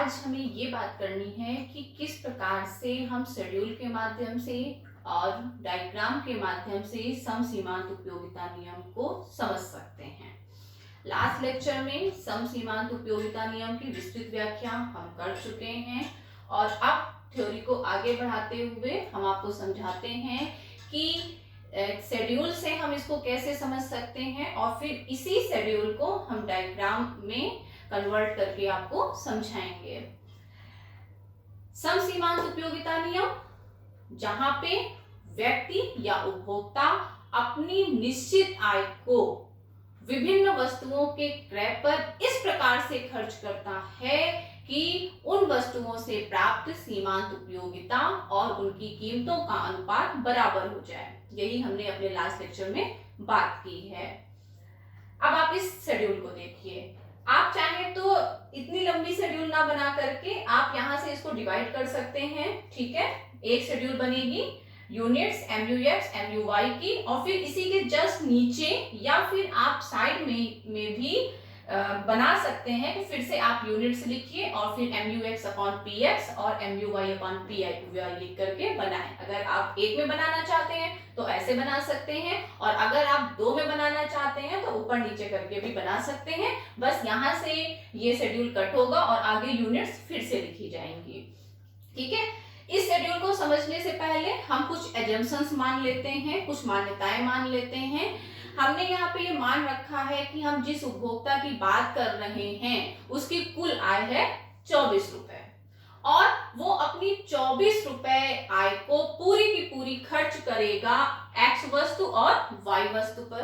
आज हमें ये बात करनी है कि किस प्रकार से हम शेड्यूल के माध्यम से और डायग्राम के माध्यम से सम सीमांत उपयोगिता नियम को समझ सकते हैं। लास्ट लेक्चर में सम सीमांत उपयोगिता नियम की विस्तृत व्याख्या हम कर चुके हैं और अब थ्योरी को आगे बढ़ाते हुए हम आपको समझाते हैं कि शेड्यूल से हम इसको कैसे समझ सकते हैं और फिर इसी शेड्यूल को हम डायग्राम में कन्वर्ट करके आपको समझाएंगे। सम सीमांत उपयोगिता नियम जहां पे व्यक्ति या उपभोक्ता अपनी निश्चित आय को विभिन्न वस्तुओं के क्रय पर इस प्रकार से खर्च करता है कि उन वस्तुओं से प्राप्त सीमांत उपयोगिता और उनकी कीमतों का अनुपात बराबर हो जाए। यही हमने अपने लास्ट लेक्चर में बात की है। अब आप इस शेड्यूल को देखिए। आप चाहे तो इतनी लंबी शेड्यूल ना बना करके आप यहां से इसको डिवाइड कर सकते हैं। ठीक है, एक शेड्यूल बनेगी यूनिट्स MUX MUY की और फिर इसी के जस्ट नीचे या फिर आप साइड में भी बना सकते हैं कि फिर से आप यूनिट्स लिखिए और फिर MUX अपॉन PX और MUY अपॉन PY लिख करके बनाएं। अगर आप एक में बनाना चाहते हैं तो ऐसे बना सकते हैं और अगर आप दो में बनाना चाहते हैं तो ऊपर नीचे करके भी बना सकते हैं। बस यहाँ से ये शेड्यूल कट होगा और आगे यूनिट्स फिर से लिखी जाएंगी। ठीक है, इस शेड्यूल को समझने से पहले हम कुछ एजम्पशंस मान लेते हैं, कुछ मान्यताएं मान लेते हैं। हमने यहाँ पे ये मान रखा है कि हम जिस उपभोक्ता की बात कर रहे हैं उसकी कुल आय है 24 रुपए और वो अपनी 24 रुपए आय को पूरी की पूरी खर्च करेगा X वस्तु और Y वस्तु पर।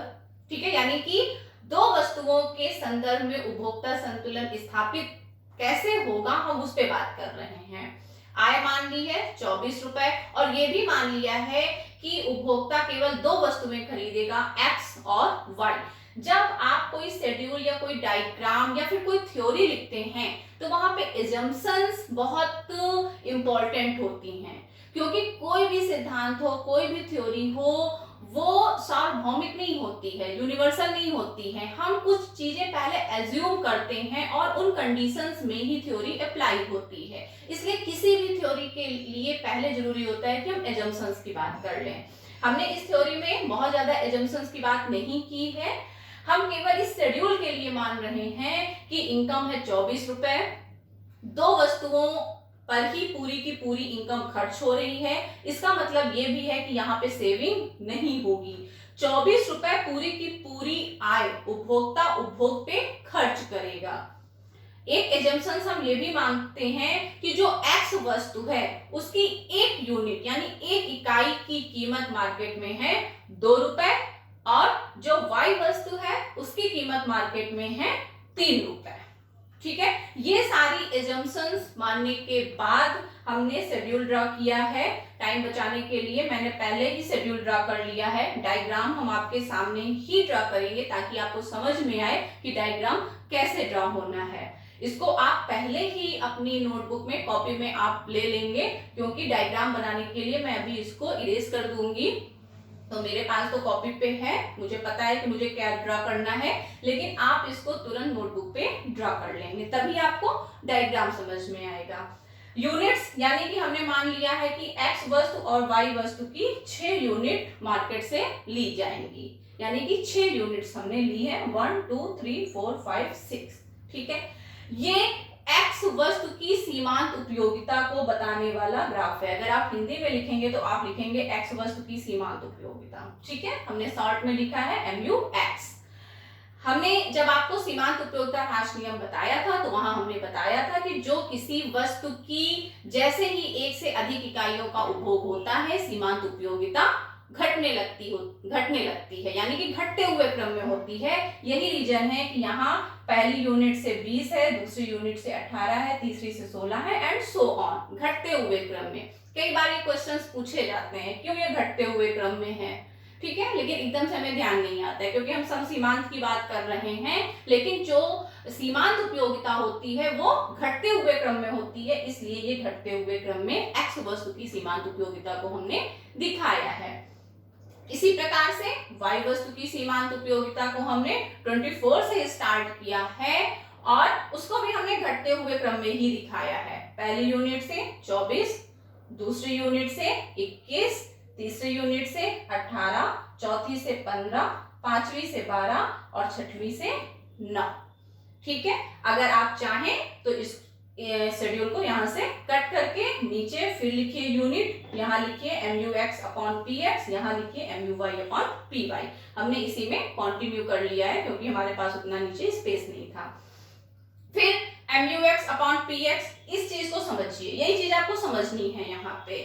ठीक है, यानी कि दो वस्तुओं के संदर्भ में उपभोक्ता संतुलन स्थापित कैसे होगा हम उस पर बात कर रहे हैं। आय मान ली है 24 रुपए और ये भी मान लिया है कि उपभोक्ता केवल दो वस्तुएं खरीदेगा X और Y। जब आप कोई शेड्यूल या कोई डायग्राम या फिर कोई थ्योरी लिखते हैं तो वहां पे एजम्पशंस बहुत इंपॉर्टेंट होती हैं, क्योंकि कोई भी सिद्धांत हो, कोई भी थ्योरी हो, वो सार्वभौमिक नहीं होती है, यूनिवर्सल नहीं होती है। हम कुछ चीजें पहले एज्यूम करते हैं और उन कंडीशंस में ही थ्योरी अप्लाई होती है। इसलिए किसी भी थ्योरी के लिए पहले जरूरी होता है कि हम एजम्पशंस की बात कर लें। हमने इस थ्योरी में बहुत ज्यादा एजम्पशंस की बात नहीं की है, हम केवल इस शेड्यूल के लिए मान रहे हैं कि इनकम है 24 रुपए, दो वस्तुओं पर ही पूरी की पूरी इनकम खर्च हो रही है। इसका मतलब ये भी है कि यहाँ पे सेविंग नहीं होगी। 24 रुपए पूरी की पूरी आय उपभोक्ता उपभोग पे खर्च करेगा। एक एजम्पशन हम ये भी मानते हैं कि जो X वस्तु है उसकी एक यूनिट यानी एक इकाई की कीमत मार्केट में है 2 रुपए और जो Y वस्तु है उसकी कीमत मार्केट में है 3 रुपए। ठीक है, ये सारी एजम्पशंस मानने के बाद हमने शेड्यूल ड्रा किया है। टाइम बचाने के लिए मैंने पहले ही शेड्यूल ड्रा कर लिया है। डायग्राम हम आपके सामने ही ड्रा करेंगे ताकि आपको समझ में आए कि डायग्राम कैसे ड्रा होना है। इसको आप पहले ही अपनी नोटबुक में कॉपी में आप ले लेंगे, क्योंकि डायग्राम बनाने के लिए मैं अभी इसको इरेज कर दूंगी। तो मेरे पास तो कॉपी पे है, मुझे पता है कि मुझे क्या ड्रा करना है, लेकिन आप इसको तुरंत नोटबुक पे ड्रा कर लेंगे, तभी आपको डायग्राम समझ में आएगा। यूनिट्स यानी कि हमने मान लिया है कि X वस्तु और Y वस्तु की 6 यूनिट मार्केट से ली जाएंगी, यानी कि 6 यूनिट्स हमने ली है 1 2 3 4 5 6। ठीक है, ये X वस्तु की सीमांत उपयोगिता को बताने वाला ग्राफ है। अगर आप हिंदी में लिखेंगे तो आप लिखेंगे X वस्तु की सीमांत उपयोगिता। ठीक है, हमने शॉर्ट में लिखा है MUX। हमने जब आपको सीमांत उपयोगिता ह्रास नियम बताया था तो वहां हमने बताया था कि जो किसी वस्तु की जैसे ही एक से अधिक इकाइयों का उपभोग होता है सीमांत उपयोगिता घटने लगती है, यानी कि घटते हुए क्रम में होती है। यही रीजन है कि यहाँ पहली यूनिट से 20 है, दूसरी यूनिट से 18 है, तीसरी से 16 है एंड सो ऑन, घटते हुए क्रम में। कई बार ये क्वेश्चंस पूछे जाते हैं क्यों ये घटते हुए क्रम में है। ठीक है, लेकिन एकदम से हमें ध्यान नहीं आता है क्योंकि हम सम सीमांत की बात कर रहे हैं, लेकिन जो सीमांत उपयोगिता होती है वो घटते हुए क्रम में होती है, इसलिए ये घटते हुए क्रम में X वस्तु की सीमांत उपयोगिता को हमने दिखाया है। इसी प्रकार से Y वस्तु की सीमांत उपयोगिता को हमने 24 से स्टार्ट किया है और उसको भी हमने घटते हुए क्रम में ही दिखाया है। पहली यूनिट से 24, दूसरी यूनिट से 21, तीसरी यूनिट से 18, चौथी से 15, पांचवी से 12 और छठवीं से 9। ठीक है, अगर आप चाहें तो इस शेड्यूल को यहाँ से कट करके नीचे फिर लिखिए यूनिट, यहाँ लिखिए MUX/PX, यहाँ लिखिए MUY/PY। हमने इसी में कंटिन्यू कर लिया है क्योंकि हमारे पास उतना नीचे स्पेस नहीं था। फिर MUX/PX, इस चीज को समझिए, यही चीज आपको समझनी है यहाँ पे,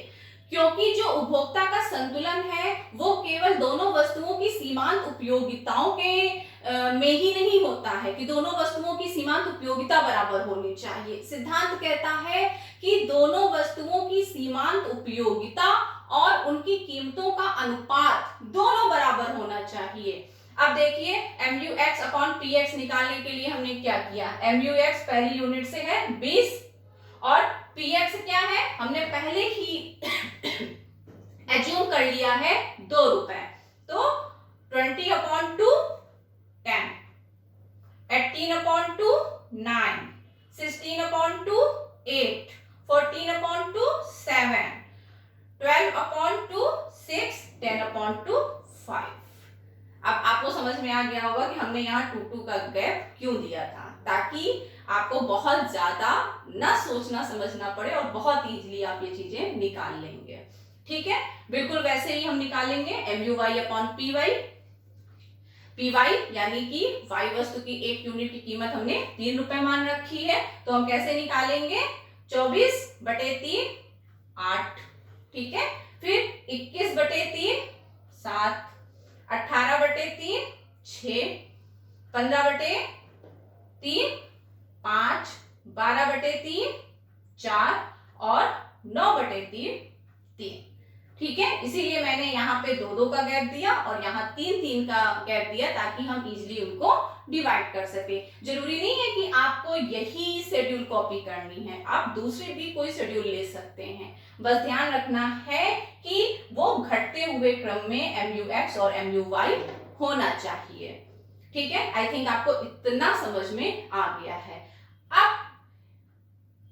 क्योंकि जो उपभोक्ता का संतुलन है वो केवल दोनों वस्तुओं की सीमांत उपयोगिताओं के में ही नहीं होता है कि दोनों वस्तुओं की सीमांत उपयोगिता बराबर होनी चाहिए। सिद्धांत कहता है कि दोनों वस्तुओं की सीमांत उपयोगिता और उनकी कीमतों का अनुपात दोनों बराबर होना चाहिए। अब देखिए MUX/PX निकालने के लिए हमने क्या किया, MUX पहली यूनिट से है 20 और PX क्या है, हमने पहले ही एज्यूम कर लिया है 2 रुपए, तो 20/2 10, 18/2 9, 16/2 8, 14/2 7, 12/2 6, 10/2 5। अब आपको समझ में आ गया होगा कि हमने यहाँ 2 का गैप क्यों दिया था, ताकि आपको बहुत ज्यादा ना सोचना समझना पड़े और बहुत इजीली आप ये चीजें निकाल लेंगे। ठीक है, बिल्कुल वैसे ही हम निकालेंगे MUY/PY। PY यानी कि Y वस्तु की 1 यूनिट की कीमत हमने 3 रुपए मान रखी है, तो हम कैसे निकालेंगे, 24/3 8। ठीक है, फिर 21/3 7, 18/3 6, 15/3 5, 12/3 4 और 9/3 3। ठीक है, इसीलिए मैंने यहाँ पे 2 का गैप दिया और यहाँ 3 का गैप दिया ताकि हम इजीली उनको डिवाइड कर सके। जरूरी नहीं है कि आपको यही शेड्यूल कॉपी करनी है, आप दूसरे भी कोई शेड्यूल ले सकते हैं, बस ध्यान रखना है कि वो घटते हुए क्रम में MUX और MUY होना चाहिए। ठीक है, आई थिंक आपको इतना समझ में आ गया है। अब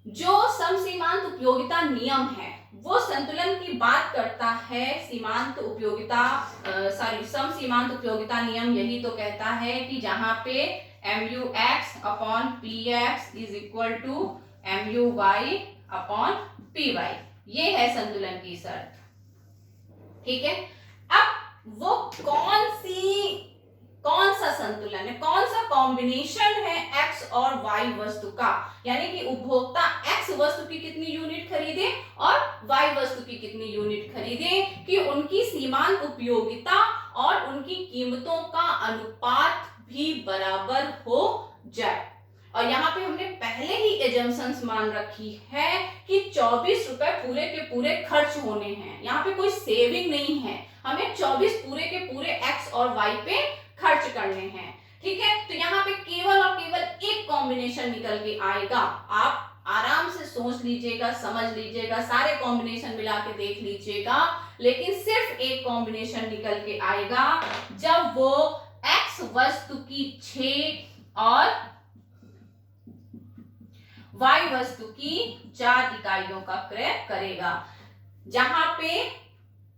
जो समसीमांत उपयोगिता नियम है वो संतुलन की बात करता है, समसीमांत उपयोगिता नियम यही तो कहता है कि जहां पे MUX/PX is equal to MUY/PY, ये है संतुलन की शर्त। ठीक है, अब वो कौन सा संतुलन है, कौन सा कॉम्बिनेशन है X और Y वस्तु का, यानी कि उपभोक्ता X वस्तु की कितनी यूनिट खरीदे और Y वस्तु की कितनी यूनिट खरीदे कि उनकी सीमांत उपयोगिता और उनकी कीमतों का अनुपात भी बराबर हो जाए। और यहाँ पे हमने पहले ही एजम्पशंस मान रखी है कि 24 रुपए पूरे के पूरे खर्च होने हैं, यहाँ पे कोई सेविंग नहीं है, हमें 24 पूरे के पूरे X और Y पे खर्च करने हैं। ठीक है, तो यहाँ पे केवल और केवल एक कॉम्बिनेशन निकल के आएगा, आप आराम से सोच लीजिएगा, समझ लीजिएगा, सारे कॉम्बिनेशन मिला के देख लीजिएगा, लेकिन सिर्फ एक कॉम्बिनेशन निकल के आएगा जब वो X वस्तु की 6 और Y वस्तु की 4 इकाइयों का क्रय करेगा, जहां पे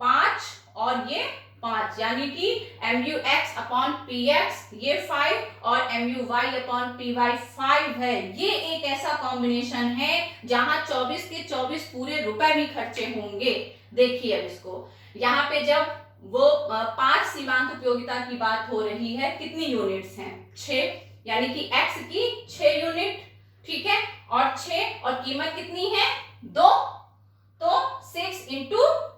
5 और ये 5, यानी कि MUX/PX ये 5 और MUY/PY 5 है। ये एक ऐसा कॉम्बिनेशन है जहां 24 के 24 पूरे रुपए भी खर्चे होंगे। देखिए अब इसको, यहाँ पे जब वो 5 सीमांत उपयोगिता की बात हो रही है, कितनी यूनिट्स हैं, 6, यानी कि X की 6 यूनिट। ठीक है, और 6 और कीमत कितनी है 2, तो 6 ×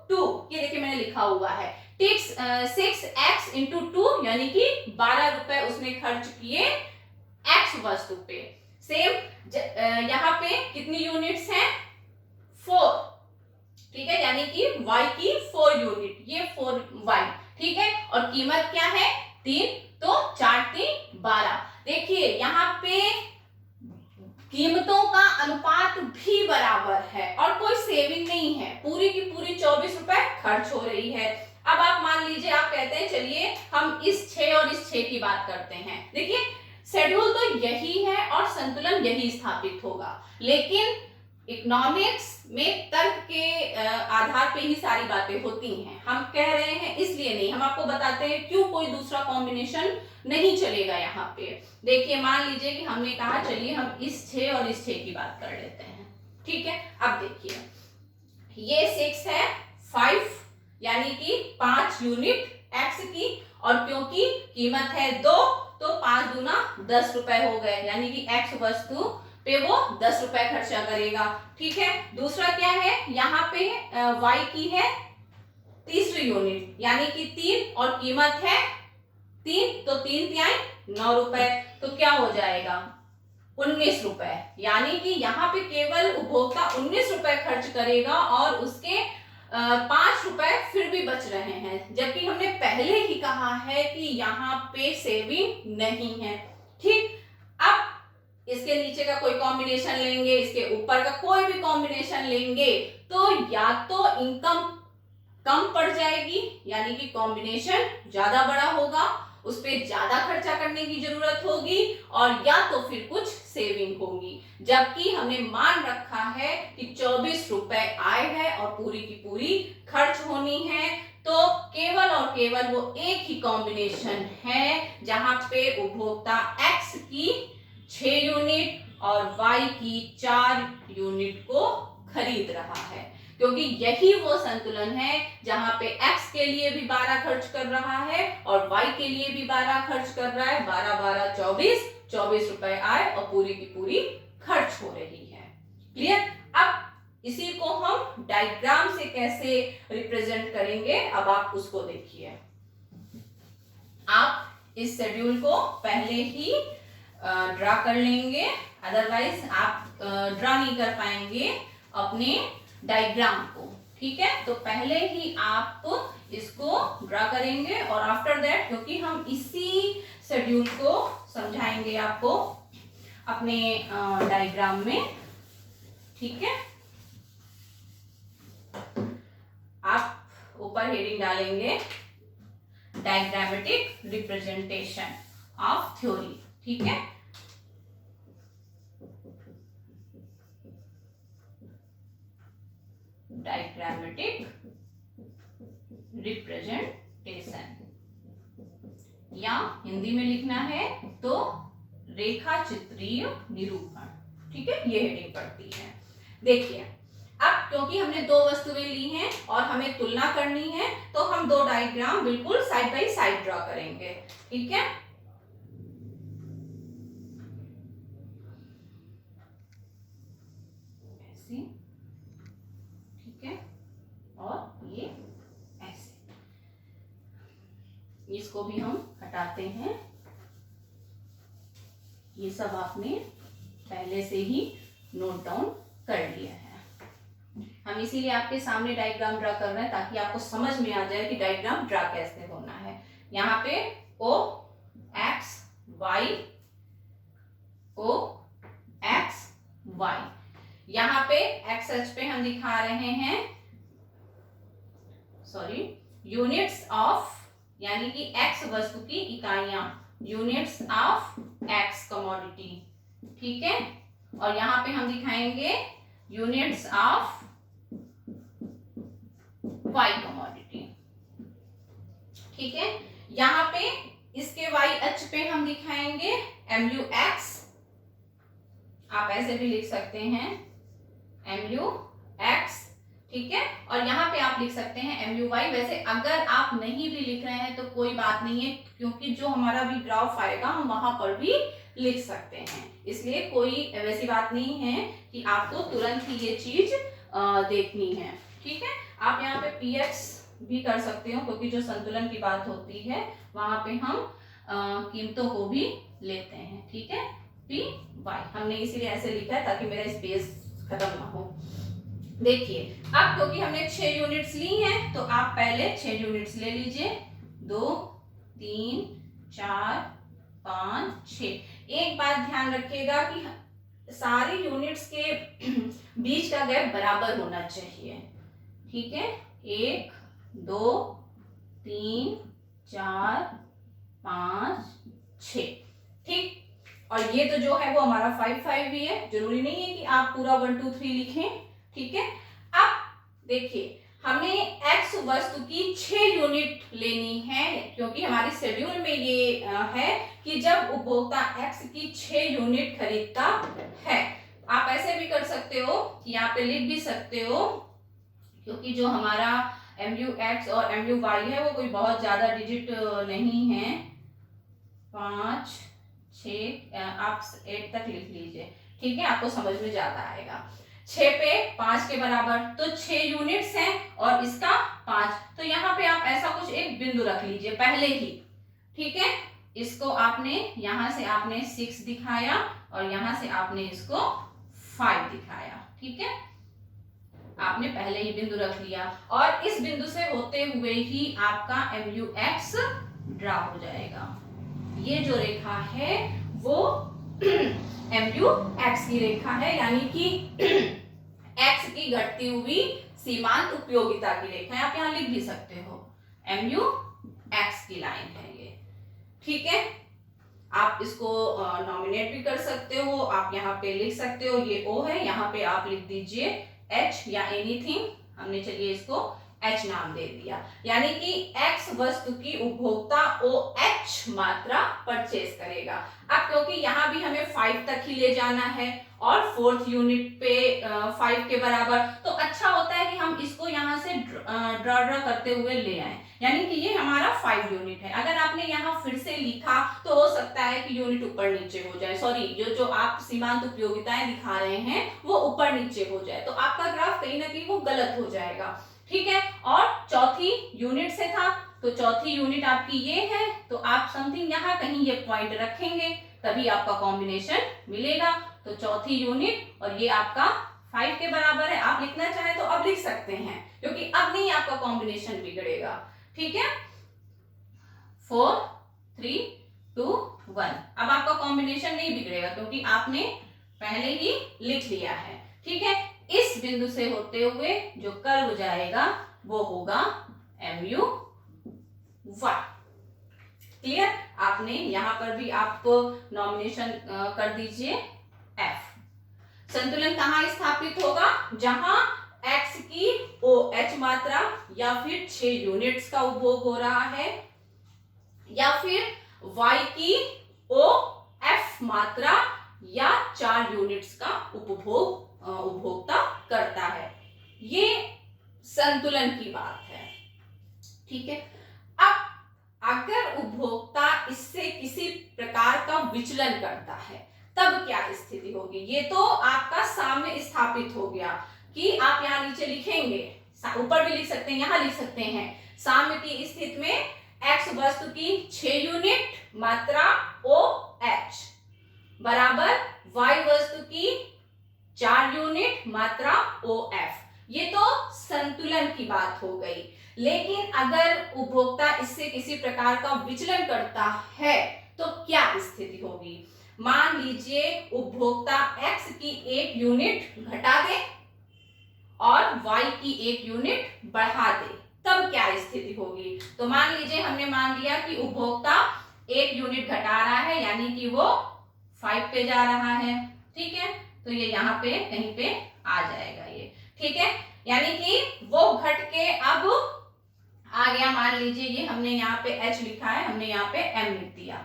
2, ये देखिए मैंने लिखा हुआ है 6X × 2, यानी कि 12 रुपए उसने खर्च किए X वस्तु पे। सेम यहाँ पे कितनी यूनिट्स हैं 4, ठीक है, यानी कि Y की 4 यूनिट, ये 4Y। ठीक है, और कीमत क्या है 3, तो 4 3 12। देखिए यहाँ पे कीमतों का अनुपात भी बराबर है और कोई सेविंग नहीं है, पूरी की पूरी 24 रुपए खर्च हो रही है। अब आप मान लीजिए, आप कहते हैं चलिए हम इस 6 और इस 6 की बात करते हैं। देखिए शेड्यूल तो यही है और संतुलन यही स्थापित होगा, लेकिन इकोनॉमिक्स में तर्क के आधार पे ही सारी बातें होती हैं। हम कह रहे हैं इसलिए नहीं, हम आपको बताते हैं क्यों कोई दूसरा कॉम्बिनेशन नहीं चलेगा। यहाँ पे देखिए, मान लीजिए कि हमने कहा चलिए हम इस 6 और इस 6 की बात कर लेते हैं, ठीक है। अब देखिए, ये 6 है 5 यानी कि 5 यूनिट x की, और क्योंकि कीमत है 2 तो 5 दूना 10 रुपए हो गए, यानी कि x वस्तु पे वो 10 रुपए खर्चा करेगा, ठीक है। दूसरा क्या है, यहाँ पे y की है तीसरी यूनिट यानी कि 3 और कीमत है 3, तो 3 तिहाई 9 रुपए, तो क्या हो जाएगा 19 रुपए, यानी कि यहाँ पे केवल उपभोक्ता 19 रुपए खर्च करेगा और उसके 5 रुपए फिर भी बच रहे हैं, जबकि हमने पहले ही कहा है कि यहाँ पे सेविंग नहीं है, ठीक। अब इसके नीचे का कोई कॉम्बिनेशन लेंगे, इसके ऊपर का कोई भी कॉम्बिनेशन लेंगे, तो या तो इनकम कम पड़ जाएगी यानी कि कॉम्बिनेशन ज्यादा बड़ा होगा, उस पर ज्यादा खर्चा करने की जरूरत होगी, और या तो फिर कुछ सेविंग होगी। जबकि हमने मान रखा है कि 24 रुपए आय है और पूरी की पूरी खर्च होनी है, तो केवल और केवल वो एक ही कॉम्बिनेशन है जहां पे उपभोक्ता x की 6 यूनिट और y की 4 यूनिट को खरीद रहा है, क्योंकि यही वो संतुलन है जहां पे x के लिए भी 12 खर्च कर रहा है और y के लिए भी 12 खर्च कर रहा है। 12 12 24, 24 रुपए आए और पूरी की पूरी खर्च हो रही है। क्लियर। अब इसी को हम डायग्राम से कैसे रिप्रेजेंट करेंगे, अब आप उसको देखिए। आप इस शेड्यूल को पहले ही ड्रा कर लेंगे, अदरवाइज आप ड्रा नहीं कर पाएंगे अपने डायग्राम को, ठीक है। तो पहले ही आप इसको ड्रा करेंगे और आफ्टर दैट, क्योंकि हम इसी शेड्यूल को समझाएंगे आपको अपने डायग्राम में, ठीक है। आप ऊपर हेडिंग डालेंगे डायग्रामेटिक रिप्रेजेंटेशन ऑफ थ्योरी, ठीक है। डायग्रामेटिक रिप्रेजेंटेशन, या हिंदी में लिखना है तो रेखा चित्रीय निरूपण, ठीक है, ये हेडिंग पड़ती है। देखिए, अब क्योंकि हमने दो वस्तुएं ली हैं और हमें तुलना करनी है, तो हम दो डायग्राम बिल्कुल साइड बाय साइड ड्रॉ करेंगे, ठीक है। ऐसे, ठीक है, और ये ऐसे, इसको भी हम हटाते हैं। ये सब आपने पहले से ही नोट डाउन कर लिया है। हम इसीलिए आपके सामने डायग्राम ड्रा कर रहे हैं ताकि आपको समझ में आ जाए कि डायग्राम ड्रा कैसे होना है। यहाँ पे ओ एक्स वाई, ओ एक्स वाई, यहाँ पे एक्स अक्ष पे हम दिखा रहे हैं यूनिट्स ऑफ, यानी कि एक्स वस्तु की इकाइयां, यूनिट्स ऑफ एक्स कमोडिटी, ठीक है। और यहाँ पे हम दिखाएंगे यूनिट्स ऑफ वाई कमोडिटी, ठीक है। यहाँ पे इसके वाई अक्ष पे हम दिखाएंगे एमयू एक्स, आप ऐसे भी लिख सकते हैं एमयू एक्स, ठीक है। और यहाँ पे आप लिख सकते हैं एमयू वाई। वैसे अगर आप नहीं भी लिख रहे हैं तो कोई बात नहीं है, क्योंकि जो हमारा भी ग्राफ आएगा हम वहां पर भी लिख सकते हैं, इसलिए कोई वैसी बात नहीं है कि आपको तुरंत ही ये चीज देखनी है, ठीक है। आप यहाँ पे पीएक्स भी कर सकते हो, क्योंकि जो संतुलन की बात होती है वहां पे हम कीमतों को भी लेते हैं, ठीक है। पी वाई हमने इसीलिए ऐसे लिखा है ताकि मेरा स्पेस खत्म ना हो। देखिए, अब क्योंकि हमने 6 यूनिट्स ली हैं, तो आप पहले 6 यूनिट्स ले लीजिए, 2 3 4 5 6। एक बात ध्यान रखिएगा कि सारी यूनिट्स के बीच का गैप बराबर होना चाहिए, ठीक है। 1 2 3 4 5 6, ठीक। और ये तो जो है वो हमारा 5 भी है, जरूरी नहीं है कि आप पूरा 1 2 3 लिखें, ठीक है। अब देखिए हमें एक्स वस्तु की 6 यूनिट लेनी है, क्योंकि हमारी शेड्यूल में ये है कि जब उपभोक्ता एक्स की 6 यूनिट खरीदता है। आप ऐसे भी कर सकते हो कि यहाँ पे लिख भी सकते हो, क्योंकि जो हमारा MUX और MUY है वो कोई बहुत ज्यादा डिजिट नहीं है, 5 6 आप 8 तक लिख लीजिए, ठीक है, आपको समझ में ज्यादा आएगा। 6 पे 5 के बराबर तो 6 यूनिट्स हैं और इसका 5, तो यहाँ पे आप ऐसा कुछ एक बिंदु रख लीजिए पहले ही, ठीक है। इसको आपने यहां से आपने 6 दिखाया और यहां से आपने इसको 5 दिखाया, ठीक है, आपने पहले ही बिंदु रख लिया और इस बिंदु से होते हुए ही आपका MUX ड्रा हो जाएगा। ये जो रेखा है वो MUX की रेखा है, यानी कि X की घटती हुई सीमांत उपयोगिता की रेखा है, आप यहाँ लिख भी सकते हो, MUX की लाइन है ये, ठीक है। आप इसको नॉमिनेट भी कर सकते हो, आप यहाँ पे लिख सकते हो ये O है, यहाँ पे आप लिख दीजिए H या एनीथिंग, हमने चलिए इसको H नाम दे दिया, यानी कि X वस्तु की उपभोक्ता OH मात्रा परचेज करेगा। अब क्योंकि यहाँ भी हमें 5 तक ही ले जाना है और 4th यूनिट पे 5 के बराबर, तो अच्छा होता है कि हम इसको यहाँ से ड्रा करते हुए ले आए, यानी कि ये हमारा 5 यूनिट है। अगर आपने यहाँ फिर से लिखा तो हो सकता है कि यूनिट ऊपर नीचे हो जाए, सॉरी जो आप सीमांत उपयोगिताएं दिखा रहे हैं वो ऊपर नीचे हो जाए, तो आपका ग्राफ कहीं ना कहीं वो गलत हो जाएगा, ठीक है। और चौथी यूनिट से था तो चौथी यूनिट आपकी ये है, तो आप समथिंग यहाँ कहीं ये पॉइंट रखेंगे तभी आपका कॉम्बिनेशन मिलेगा। तो चौथी यूनिट और ये आपका 5 के बराबर है, आप लिखना चाहे तो अब लिख सकते हैं, क्योंकि अब नहीं आपका कॉम्बिनेशन बिगड़ेगा, ठीक है। 4 3 2 1, अब आपका कॉम्बिनेशन नहीं बिगड़ेगा क्योंकि आपने पहले ही लिख लिया है, ठीक है। इस बिंदु से होते हुए जो कर्व जाएगा वो होगा MUY, क्लियर। आपने यहां पर भी आपको नॉमिनेशन कर दीजिए F। संतुलन कहां स्थापित होगा, जहां X की OH मात्रा या फिर 6 यूनिट्स का उपभोग हो रहा है, या फिर Y की OF मात्रा या 4 यूनिट्स का उपभोक्ता करता है, ये संतुलन की बात है, ठीक है। अब अगर उपभोक्ता इससे किसी प्रकार का विचलन करता है तब क्या स्थिति होगी, ये तो आपका साम्य स्थापित हो गया कि आप यहाँ नीचे लिखेंगे, ऊपर भी लिख सकते हैं, यहाँ लिख सकते हैं, साम्य की स्थिति में X वस्तु की 6 यूनिट मात्रा OH बराबर Y वस्तु की 4 यूनिट मात्रा OF, ये तो संतुलन की बात हो गई। लेकिन अगर उपभोक्ता इससे किसी प्रकार का विचलन करता है तो क्या स्थिति होगी, मान लीजिए उपभोक्ता X की 1 यूनिट घटा दे और Y की 1 यूनिट बढ़ा दे, तब क्या स्थिति होगी। तो मान लीजिए हमने मान लिया कि उपभोक्ता 1 यूनिट घटा रहा है, यानी कि वो 5 पे जा रहा है, ठीक है, तो ये यहाँ पे कहीं पे आ जाएगा ये, ठीक है, यानी कि वो घट के अब आ गया, मान लीजिए ये हमने यहाँ पे H लिखा है, हमने यहाँ पे M लिख दिया,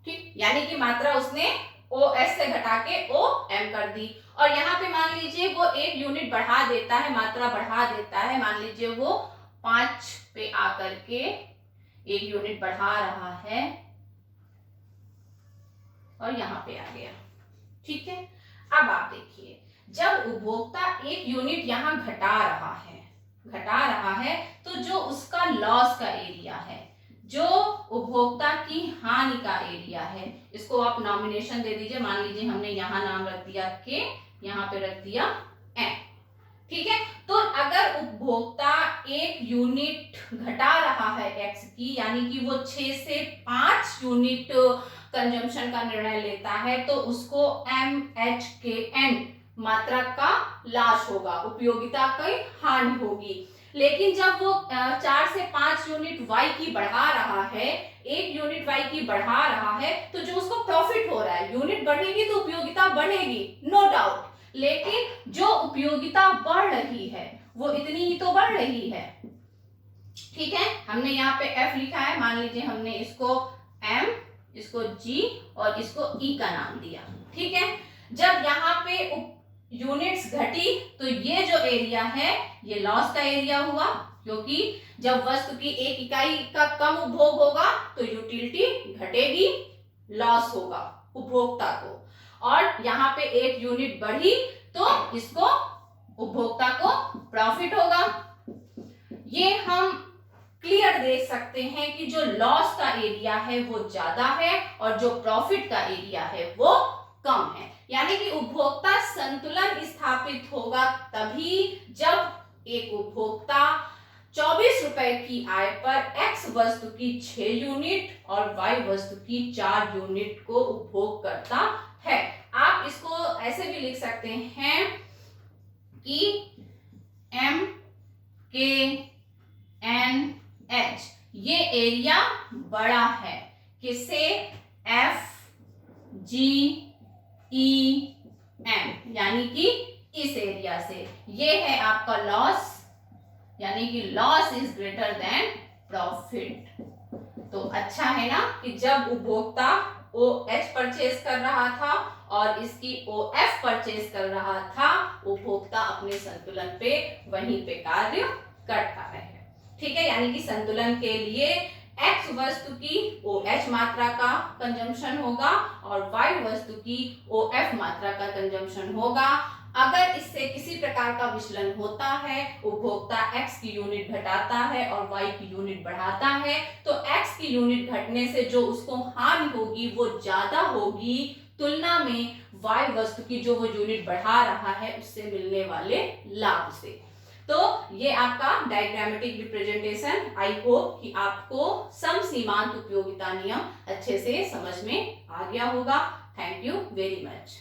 ठीक, यानी कि मात्रा उसने OS से घटा के OM कर दी, और यहाँ पे मान लीजिए वो 1 यूनिट बढ़ा देता है, मात्रा बढ़ा देता है, मान लीजिए वो 5 पे आकर के 1 यूनिट बढ़ा रहा है और यहाँ पे आ गया, ठीक है। अब आप देखिए जब उपभोक्ता 1 यूनिट यहाँ घटा रहा है तो जो उसका लॉस का एरिया है, जो उपभोक्ता की हानि का एरिया है, इसको आप नॉमिनेशन दे दीजिए, मान लीजिए हमने यहाँ नाम रख दिया K, यहाँ पे रख दिया M, ठीक है। तो अगर उपभोक्ता 1 यूनिट घटा रहा है X की, यानी कि वो 6 से 5 यूनिट कंजम्पशन का निर्णय लेता है, तो उसको MHKN मात्रा का लॉस होगा, उपयोगिता की हानि होगी। लेकिन जब वो 4 से 5 यूनिट y की बढ़ा रहा है, 1 यूनिट y की बढ़ा रहा है, तो जो उसको प्रॉफिट हो रहा है, यूनिट बढ़ेगी तो उपयोगिता बढ़ेगी, नो डाउट, लेकिन जो उपयोगिता बढ़ रही है वो इतनी ही तो बढ़ रही है। ठीक है, हमने यहाँ पे f लिखा है, मान लीजिए हमने इसको m, इसको g और इसको e का नाम दिया। ठीक है, जब यहाँ पे यूनिट्स घटी तो ये जो एरिया है ये लॉस का एरिया हुआ, क्योंकि जब वस्तु की एक इकाई का कम उपभोग होगा तो यूटिलिटी घटेगी, लॉस होगा उपभोक्ता को, और यहाँ पे एक यूनिट बढ़ी तो इसको उपभोक्ता को प्रॉफिट होगा। ये हम क्लियर देख सकते हैं कि जो लॉस का एरिया है वो ज्यादा है और जो प्रॉफिट का एरिया है वो कम है, यानी कि उपभोक्ता संतुलन स्थापित होगा तभी जब एक उपभोक्ता 24 रुपए की आय पर x वस्तु की 6 यूनिट और y वस्तु की 4 यूनिट को उपभोग करता है। आप इसको ऐसे भी लिख सकते हैं कि m k n h ये एरिया बड़ा है, किससे? f g e m, यानी कि इस एरिया से। ये है आपका लॉस, यानी कि loss is greater than profit. तो अच्छा है ना कि जब उपभोक्ता OH परचेज कर रहा था और इसकी OF परचेज कर रहा था, उपभोक्ता अपने संतुलन पे वहीं पे कार्य करता है। ठीक है, यानी कि संतुलन के लिए X वस्तु की OH मात्रा का कंजम्पशन होगा और Y वस्तु की OF मात्रा का कंजम्पशन होगा। अगर इससे किसी प्रकार का विचलन होता है, उपभोक्ता X की यूनिट घटाता है और Y की यूनिट बढ़ाता है, तो X की यूनिट घटने से जो उसको हानि होगी वो ज्यादा होगी तुलना में Y वस्तु की जो वो यूनिट बढ़ा रहा है उससे मिलने वाले लाभ से। तो ये आपका डायग्रामेटिक रिप्रेजेंटेशन, आई होप कि आपको सम सीमांत उपयोगिता नियम अच्छे से समझ में आ गया होगा। Thank you very much.